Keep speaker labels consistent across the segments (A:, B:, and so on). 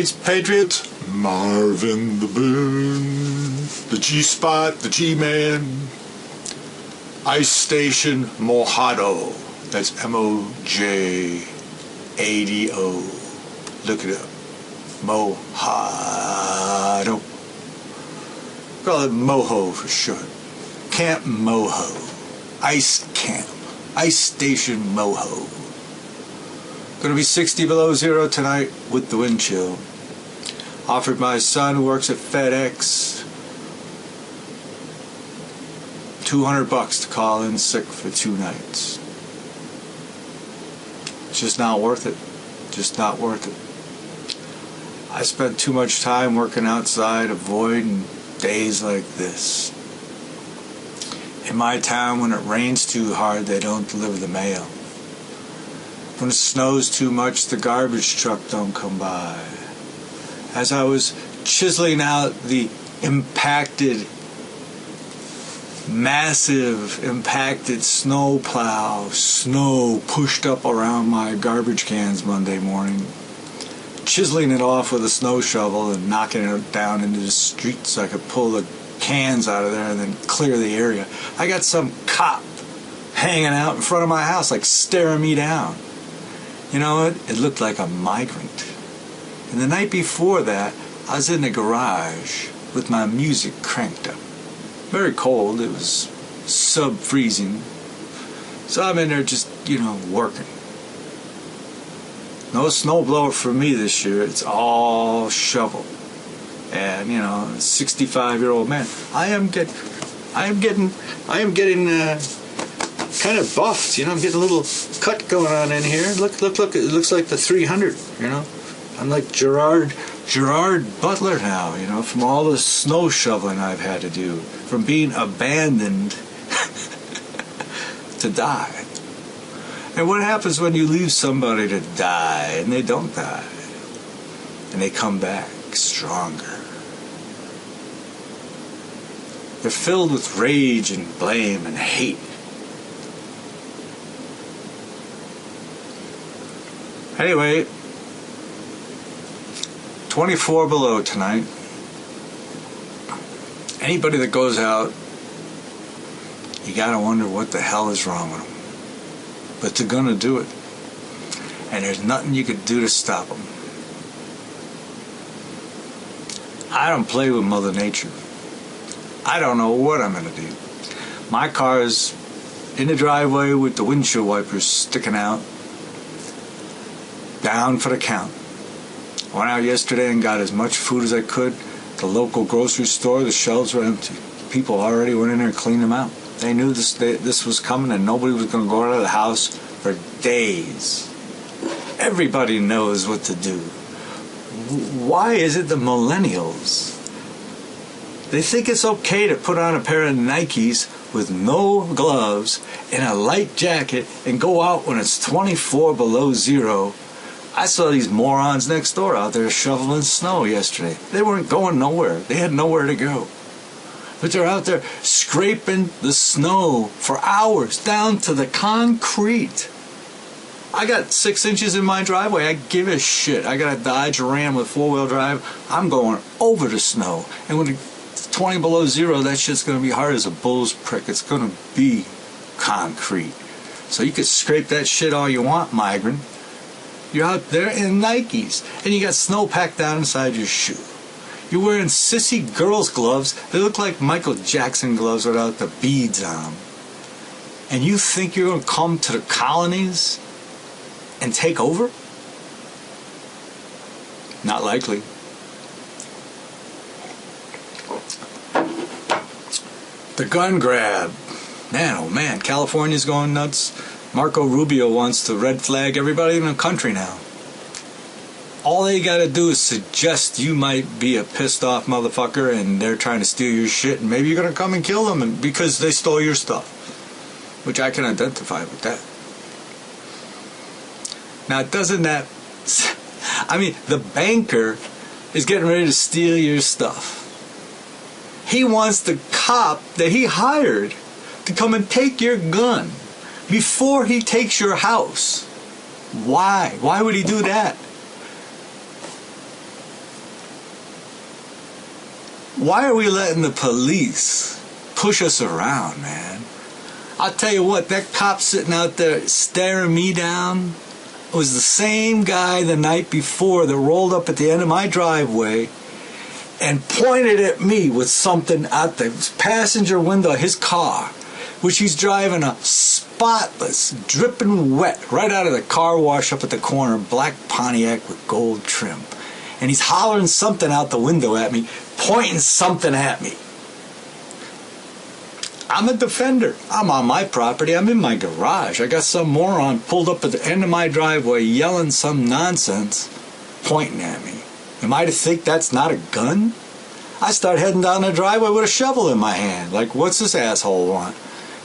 A: States Patriot, Marvin the Boon, the G-Spot, the G-Man, Ice Station Mojado. That's M-O-J-A-D-O. Look it up. Mojado. Call it Moho for short. Camp Moho. Ice Camp. Ice Station Moho. Gonna be 60 below zero tonight with the wind chill. Offered my son who works at FedEx $200 to call in sick for 2 nights. It's just not worth it. Just not worth it. I spent too much time working outside, avoiding days like this. In my town, when it rains too hard, they don't deliver the mail. When it snows too much, the garbage truck don't come by. As I was chiseling out the massive impacted snow plow, snow pushed up around my garbage cans Monday morning, chiseling it off with a snow shovel and knocking it down into the street so I could pull the cans out of there and then clear the area. I got some cop hanging out in front of my house, like staring me down. You know what? It looked like a migrant. And the night before that, I was in the garage with my music cranked up. Very cold. It was sub-freezing. So I'm in there just, working. No snowblower for me this year. It's all shovel. And 65-year-old man. I am getting kind of buffed. I'm getting a little cut going on in here. Look! It looks like the 300. I'm like Gerard Butler now. From all the snow shoveling I've had to do, from being abandoned to die. And what happens when you leave somebody to die and they don't die, and they come back stronger? They're filled with rage and blame and hate. Anyway, 24 below tonight. Anybody that goes out, you gotta wonder what the hell is wrong with them. But they're gonna do it. And there's nothing you could do to stop them. I don't play with Mother Nature. I don't know what I'm gonna do. My car's in the driveway with the windshield wipers sticking out. Down for the count. I went out yesterday and got as much food as I could. The local grocery store, the shelves were empty. People already went in there and cleaned them out. They knew this was coming and nobody was going to go out of the house for days. Everybody knows what to do. Why is it the millennials? They think it's okay to put on a pair of Nikes with no gloves and a light jacket and go out when it's 24 below zero. I saw these morons next door out there shoveling snow yesterday. They weren't going nowhere. They had nowhere to go. But they're out there scraping the snow for hours down to the concrete. I got 6 inches in my driveway. I give a shit. I got a Dodge Ram with 4-wheel drive. I'm going over the snow. And when it's 20 below zero, that shit's going to be hard as a bull's prick. It's going to be concrete. So you could scrape that shit all you want, migrant. You're out there in Nikes, and you got snow packed down inside your shoe. You're wearing sissy girls' gloves. They look like Michael Jackson gloves without the beads on them. And you think you're going to come to the colonies and take over? Not likely. The gun grab. Man, oh man, California's going nuts. Marco Rubio wants to red flag everybody in the country now. All they gotta do is suggest you might be a pissed off motherfucker and they're trying to steal your shit and maybe you're gonna come and kill them because they stole your stuff. Which I can identify with that. Now doesn't that... I mean, the banker is getting ready to steal your stuff. He wants the cop that he hired to come and take your gun before he takes your house. Why? Why would he do that? Why are we letting the police push us around, man? I'll tell you what, that cop sitting out there staring me down was the same guy the night before that rolled up at the end of my driveway and pointed at me with something out the passenger window of his car, which he's driving a spotless, dripping wet, right out of the car wash up at the corner, black Pontiac with gold trim. And he's hollering something out the window at me, pointing something at me. I'm a defender. I'm on my property. I'm in my garage. I got some moron pulled up at the end of my driveway yelling some nonsense, pointing at me. Am I to think that's not a gun? I start heading down the driveway with a shovel in my hand. Like, what's this asshole want?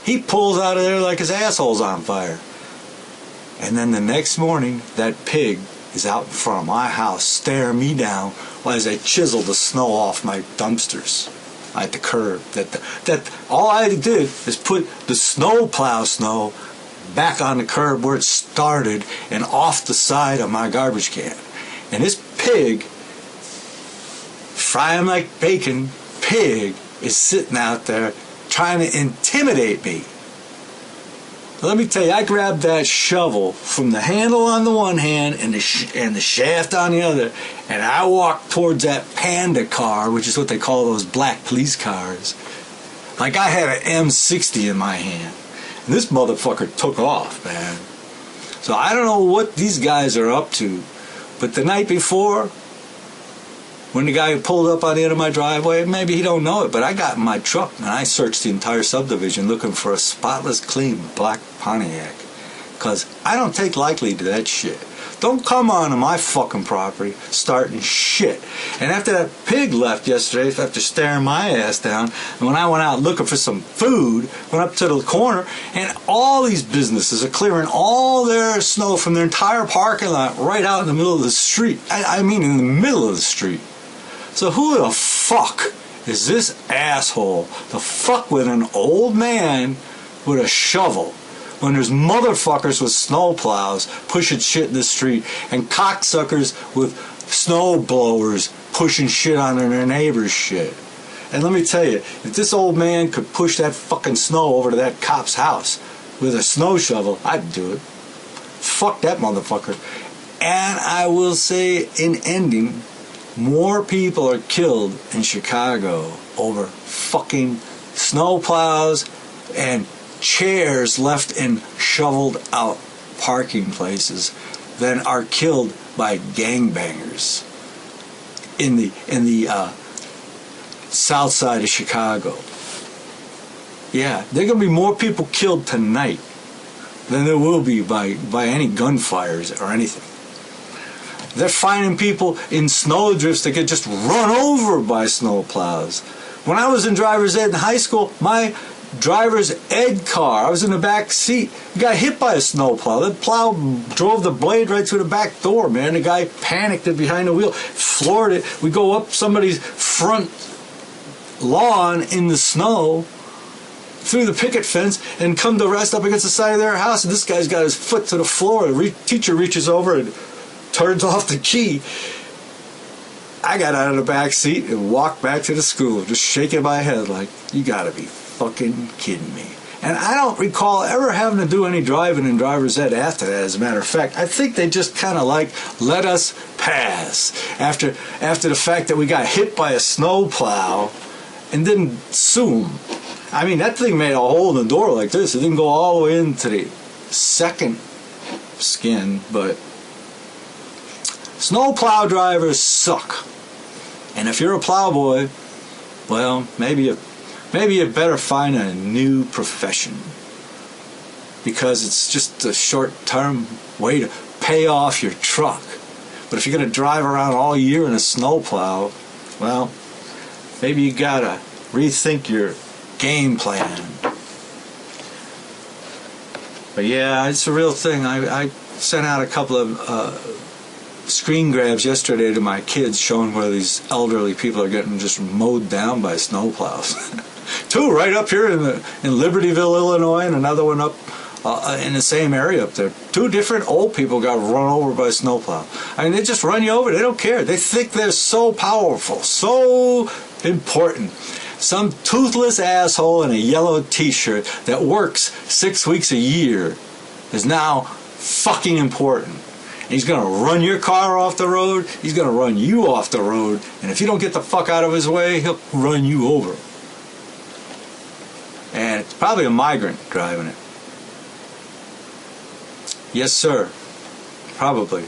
A: He pulls out of there like his asshole's on fire. And then the next morning, that pig is out in front of my house staring me down as I chisel the snow off my dumpsters at the curb. That all I did is put the snowplow snow back on the curb where it started and off the side of my garbage can. And this pig, fry him like bacon, pig is sitting out there trying to intimidate me. Let me tell you, I grabbed that shovel from the handle on the one hand and the shaft on the other, and I walked towards that panda car, which is what they call those black police cars, like I had an M60 in my hand. And this motherfucker took off, man. So I don't know what these guys are up to, but the night before, when the guy pulled up on the end of my driveway, maybe he don't know it, but I got in my truck and I searched the entire subdivision looking for a spotless, clean black Pontiac. Because I don't take lightly to that shit. Don't come onto my fucking property starting shit. And after that pig left yesterday, after staring my ass down, and when I went out looking for some food, went up to the corner, and all these businesses are clearing all their snow from their entire parking lot right out in the middle of the street. I mean in the middle of the street. So who the fuck is this asshole to fuck with an old man with a shovel when there's motherfuckers with snowplows pushing shit in the street and cocksuckers with snow blowers pushing shit on their neighbor's shit? And let me tell you, if this old man could push that fucking snow over to that cop's house with a snow shovel, I'd do it. Fuck that motherfucker. And I will say in ending, more people are killed in Chicago over fucking snowplows and chairs left in shoveled out parking places than are killed by gangbangers in the south side of Chicago. Yeah, there are going to be more people killed tonight than there will be by any gunfires or anything. They're finding people in snowdrifts that get just run over by snowplows. When I was in driver's ed in high school, my driver's ed car, I was in the back seat, got hit by a snowplow. The plow drove the blade right through the back door, man. The guy panicked behind the wheel, floored it. We go up somebody's front lawn in the snow, through the picket fence, and come to rest up against the side of their house. And this guy's got his foot to the floor. The teacher reaches over and turns off the key. I got out of the back seat and walked back to the school, just shaking my head like, you gotta be fucking kidding me. And I don't recall ever having to do any driving in driver's ed after that, as a matter of fact. I think they just kind of like let us pass after the fact that we got hit by a snowplow and didn't sue them. I mean, that thing made a hole in the door like this. It didn't go all the way into the second skin, but snowplow drivers suck. And if you're a plowboy, well, maybe you better find a new profession, because it's just a short-term way to pay off your truck. But if you're going to drive around all year in a snowplow, well, maybe you gotta rethink your game plan. But yeah, it's a real thing. I sent out a couple of screen grabs yesterday to my kids showing where these elderly people are getting just mowed down by snowplows. Two right up here in Libertyville, Illinois, and another one up in the same area up there. 2 different old people got run over by a snowplow. I mean, they just run you over. They don't care. They think they're so powerful, so important. Some toothless asshole in a yellow t-shirt that works 6 weeks a year is now fucking important. And he's going to run your car off the road. He's going to run you off the road. And if you don't get the fuck out of his way, he'll run you over. And it's probably a migrant driving it. Yes, sir. Probably.